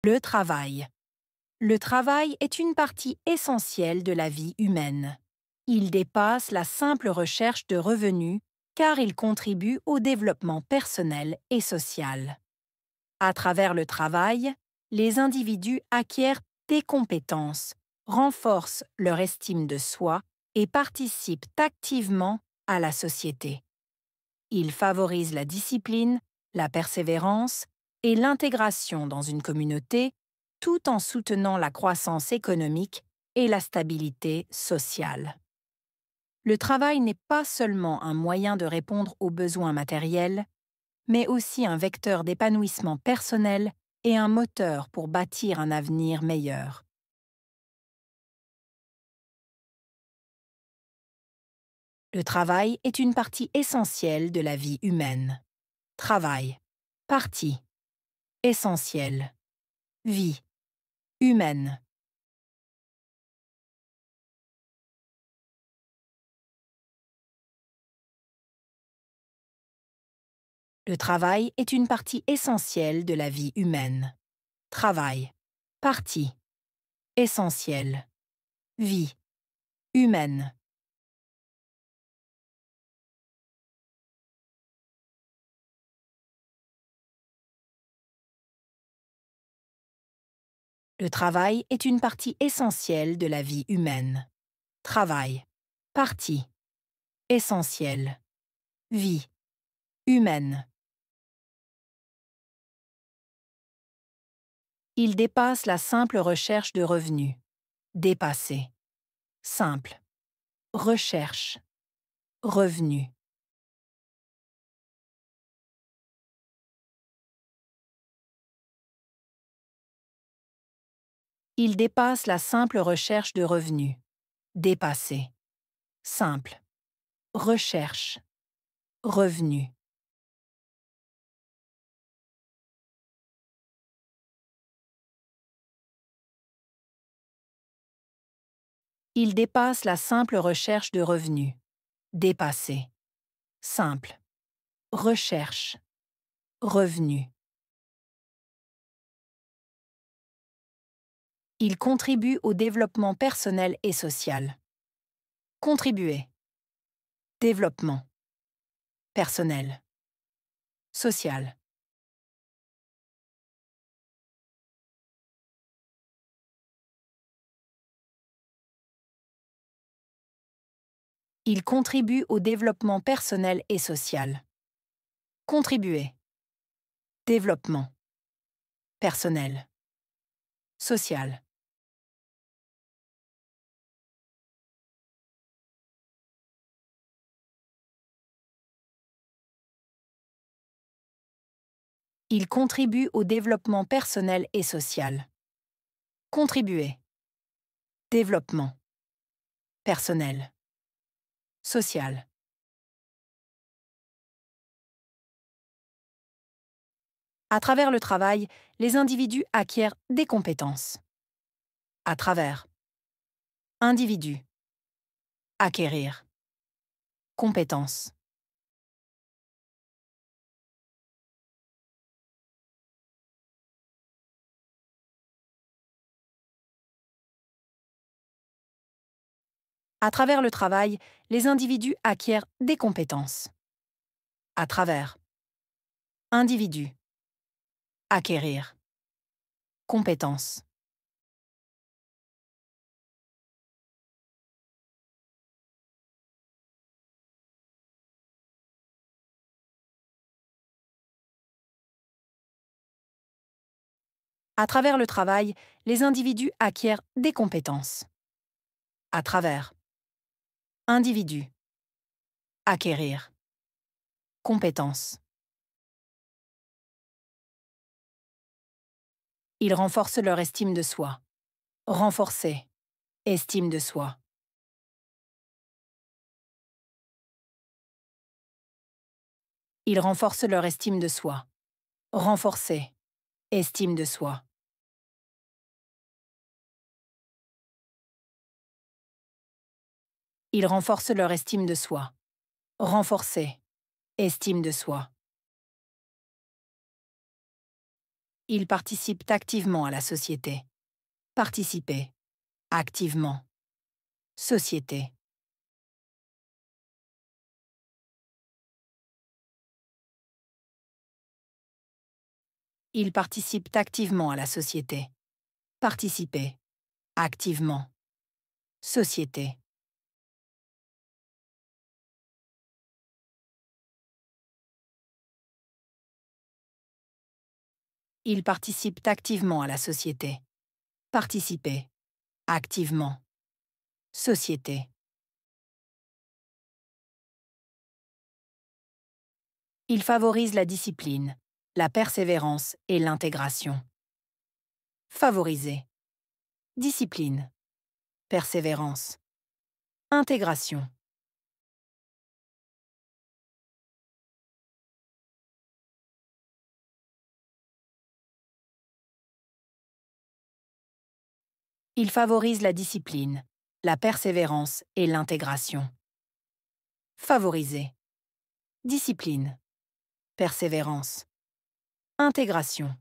Le travail. Le travail est une partie essentielle de la vie humaine. Il dépasse la simple recherche de revenus car il contribue au développement personnel et social. À travers le travail, les individus acquièrent des compétences, renforcent leur estime de soi et participent activement à la société. Ils favorisent la discipline, la persévérance et l'intégration dans une communauté, tout en soutenant la croissance économique et la stabilité sociale. Le travail n'est pas seulement un moyen de répondre aux besoins matériels, mais aussi un vecteur d'épanouissement personnel et un moteur pour bâtir un avenir meilleur. Le travail est une partie essentielle de la vie humaine. Travail. Partie. Essentiel. Vie. Humaine. Le travail est une partie essentielle de la vie humaine. Travail. Partie. Essentiel. Vie. Humaine. Le travail est une partie essentielle de la vie humaine. Travail. Partie. Essentiel. Vie. Humaine. Il dépasse la simple recherche de revenus. Dépasser. Simple. Recherche. Revenu. Il dépasse la simple recherche de revenus. Dépasser. Simple. Recherche. Revenu. Il dépasse la simple recherche de revenus. Dépasser. Simple. Recherche. Revenu. Il contribue au développement personnel et social. Contribuer. Développement. Personnel. Social. Il contribue au développement personnel et social. Contribuer. Développement. Personnel. Social. Il contribue au développement personnel et social. Contribuer. Développement. Personnel. Social. À travers le travail, les individus acquièrent des compétences. À travers. Individu. Acquérir. Compétences. À travers le travail, les individus acquièrent des compétences. À travers. Individu. Acquérir. Compétences. À travers le travail, les individus acquièrent des compétences. À travers. Individu. Acquérir. Compétences. Ils renforcent leur estime de soi. Renforcer. Estime de soi. Ils renforcent leur estime de soi. Renforcer. Estime de soi. Ils renforcent leur estime de soi. Renforcer. Estime de soi. Ils participent activement à la société. Participer. Activement. Société. Ils participent activement à la société. Participer. Activement. Société. Ils participent activement à la société. Participer. Activement. Société. Ils favorisent la discipline, la persévérance et l'intégration. Favoriser. Discipline. Persévérance. Intégration. Ils favorisent la discipline, la persévérance et l'intégration. Favoriser. Discipline. Persévérance. Intégration.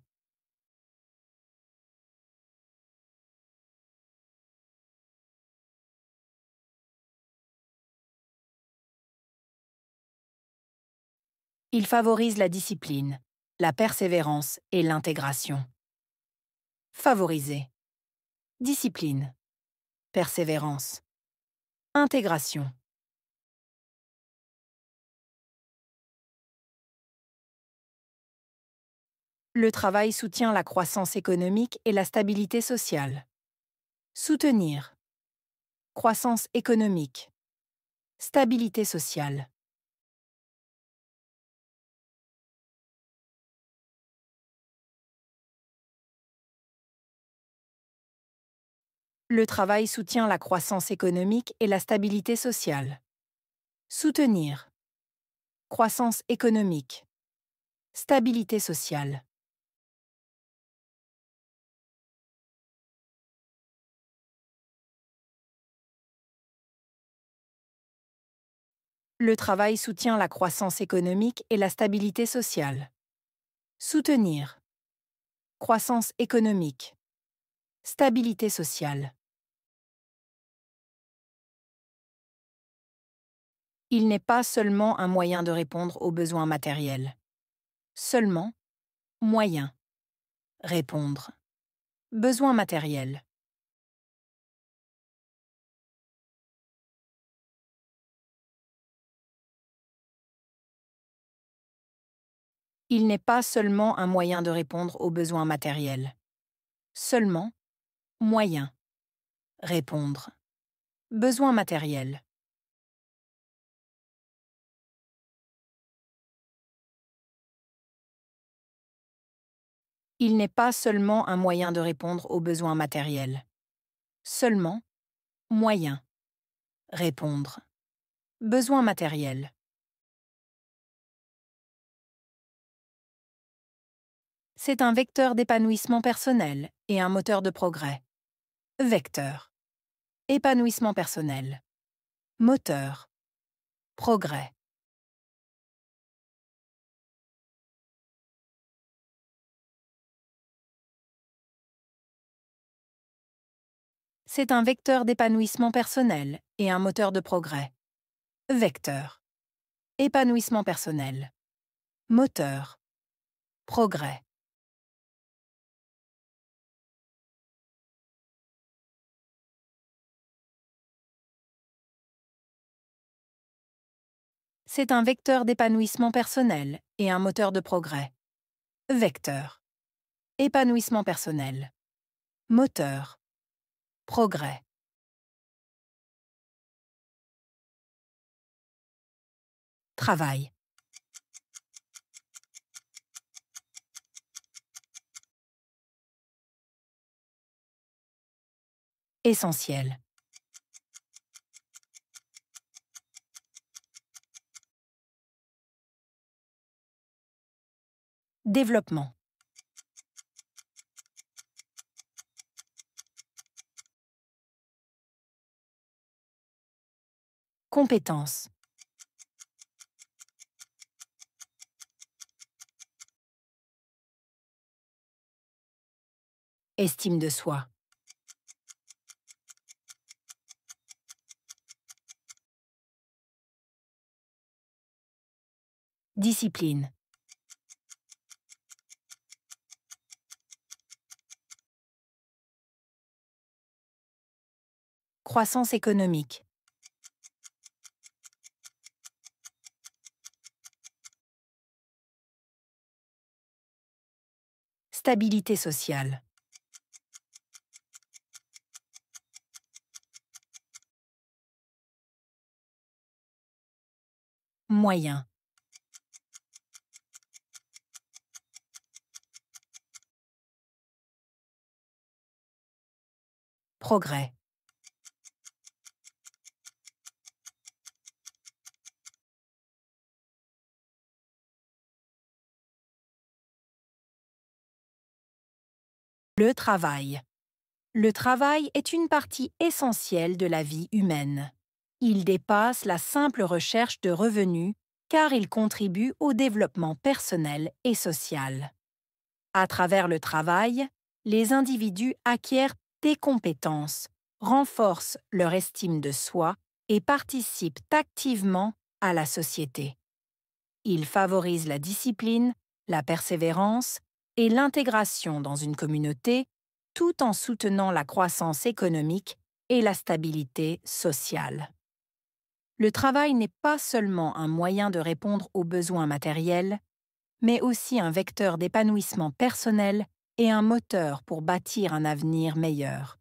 Ils favorisent la discipline, la persévérance et l'intégration. Favoriser. Discipline. Persévérance. Intégration. Le travail soutient la croissance économique et la stabilité sociale. Soutenir. Croissance économique. Stabilité sociale. Le travail soutient la croissance économique et la stabilité sociale. Soutenir. Croissance économique. Stabilité sociale. Le travail soutient la croissance économique et la stabilité sociale. Soutenir. Croissance économique. Stabilité sociale. Il n'est pas seulement un moyen de répondre aux besoins matériels. Seulement, moyen. Répondre. Besoins matériels. Il n'est pas seulement un moyen de répondre aux besoins matériels. Seulement, moyen. Répondre. Besoins matériels. Il n'est pas seulement un moyen de répondre aux besoins matériels. Seulement, moyen. Répondre. Besoins matériels. C'est un vecteur d'épanouissement personnel et un moteur de progrès. Vecteur. Épanouissement personnel. Moteur. Progrès. C'est un vecteur d'épanouissement personnel et un moteur de progrès. Vecteur. Épanouissement personnel. Moteur. Progrès. C'est un vecteur d'épanouissement personnel et un moteur de progrès. Vecteur. Épanouissement personnel. Moteur. Progrès. Travail. Essentiel. Développement. Compétence. estime de soi, discipline, croissance économique, stabilité sociale, moyen, progrès, le travail. Le travail est une partie essentielle de la vie humaine. Il dépasse la simple recherche de revenus car il contribue au développement personnel et social. À travers le travail, les individus acquièrent des compétences, renforcent leur estime de soi et participent activement à la société. Ils favorisent la discipline, la persévérance et l'intégration dans une communauté, tout en soutenant la croissance économique et la stabilité sociale. Le travail n'est pas seulement un moyen de répondre aux besoins matériels, mais aussi un vecteur d'épanouissement personnel et un moteur pour bâtir un avenir meilleur.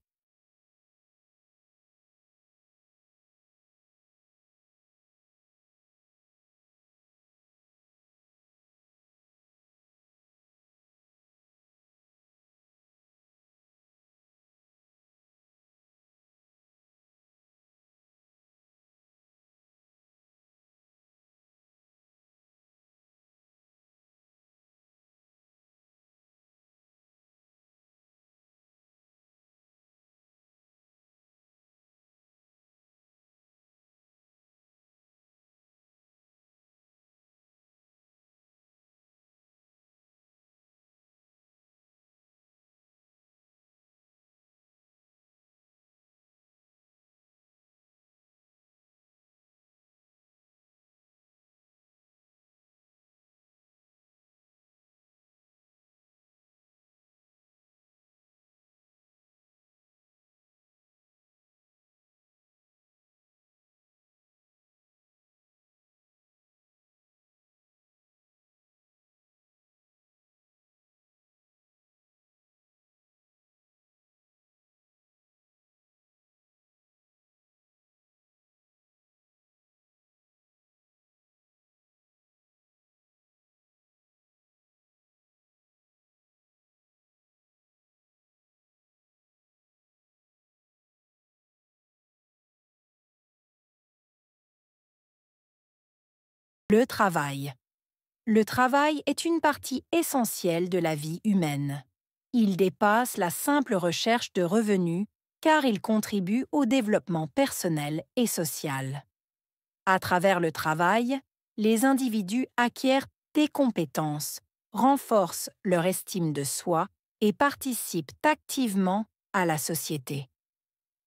Le travail. Le travail est une partie essentielle de la vie humaine. Il dépasse la simple recherche de revenus car il contribue au développement personnel et social. À travers le travail, les individus acquièrent des compétences, renforcent leur estime de soi et participent activement à la société.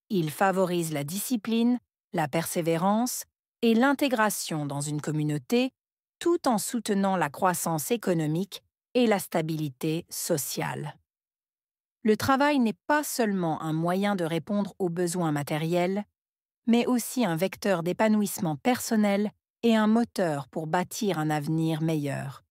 Ils favorisent la discipline, la persévérance et l'intégration dans une communauté, tout en soutenant la croissance économique et la stabilité sociale. Le travail n'est pas seulement un moyen de répondre aux besoins matériels, mais aussi un vecteur d'épanouissement personnel et un moteur pour bâtir un avenir meilleur.